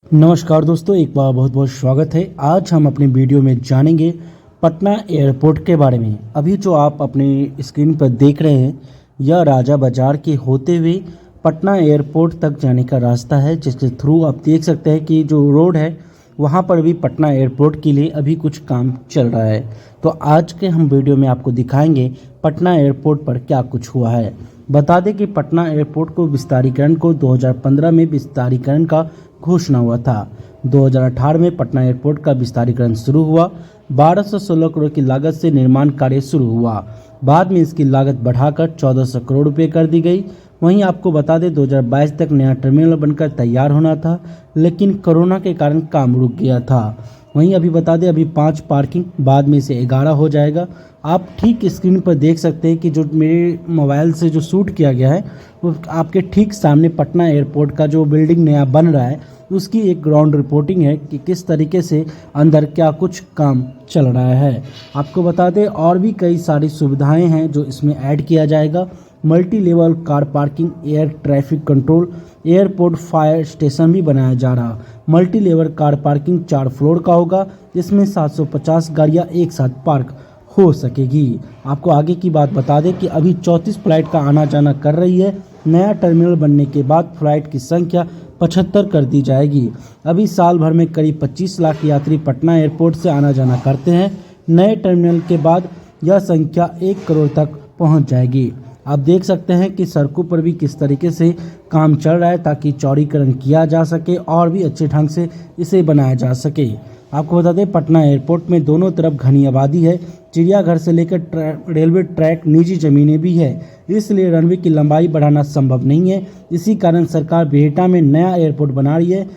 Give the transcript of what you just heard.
नमस्कार दोस्तों, एक बार बहुत बहुत स्वागत है। आज हम अपनी वीडियो में जानेंगे पटना एयरपोर्ट के बारे में। अभी जो आप अपनी स्क्रीन पर देख रहे हैं, यह राजा बाजार के होते हुए पटना एयरपोर्ट तक जाने का रास्ता है, जिसके थ्रू आप देख सकते हैं कि जो रोड है वहाँ पर भी पटना एयरपोर्ट के लिए अभी कुछ काम चल रहा है। तो आज के हम वीडियो में आपको दिखाएंगे पटना एयरपोर्ट पर क्या कुछ हुआ है। बता दें कि पटना एयरपोर्ट को विस्तारीकरण को 2015 में विस्तारीकरण का घोषणा हुआ था। 2018 में पटना एयरपोर्ट का विस्तारीकरण शुरू हुआ। 1216 करोड़ की लागत से निर्माण कार्य शुरू हुआ। बाद में इसकी लागत बढ़ाकर 1400 करोड़ रुपए कर दी गई। वहीं आपको बता दें 2022 तक नया टर्मिनल बनकर तैयार होना था, लेकिन कोरोना के कारण काम रुक गया था। वहीं अभी बता दें अभी 5 पार्किंग, बाद में से 11 हो जाएगा। आप ठीक स्क्रीन पर देख सकते हैं कि जो मेरे मोबाइल से जो शूट किया गया है वो आपके ठीक सामने पटना एयरपोर्ट का जो बिल्डिंग नया बन रहा है उसकी एक ग्राउंड रिपोर्टिंग है कि किस तरीके से अंदर क्या कुछ काम चल रहा है। आपको बता दें और भी कई सारी सुविधाएं हैं जो इसमें ऐड किया जाएगा। Multi level car parking, air traffic control, airport fire station भी बनाया जा रहा। Multi level car parking 4 floor का होगा, जिसमें 750 गाड़ियां एक साथ पार्क हो सकेगी। आपको आगे की बात बता दें कि अभी 34 फ्लाइट का आना जाना कर रही है। नया टर्मिनल बनने के बाद फ्लाइट की संख्या 75 कर दी जाएगी। अभी साल भर में करीब 25 लाख यात्री पटना एयरपोर्ट से आना जाना करते हैं। नए टर्मिनल के बाद यह संख्या 1 करोड़ तक पहुंच जाएगी। आप देख सकते हैं कि सड़कों पर भी किस तरीके से काम चल रहा है ताकि चौड़ीकरण किया जा सके और भी अच्छे ढंग से इसे बनाया जा सके। आपको बता दें पटना एयरपोर्ट में दोनों तरफ घनी आबादी है। चिड़ियाघर से लेकर रेलवे ट्रैक, निजी जमीनें भी है, इसलिए रनवे की लंबाई बढ़ाना संभव नहीं है। इसी कारण सरकार बिहटा में नया एयरपोर्ट बना रही है।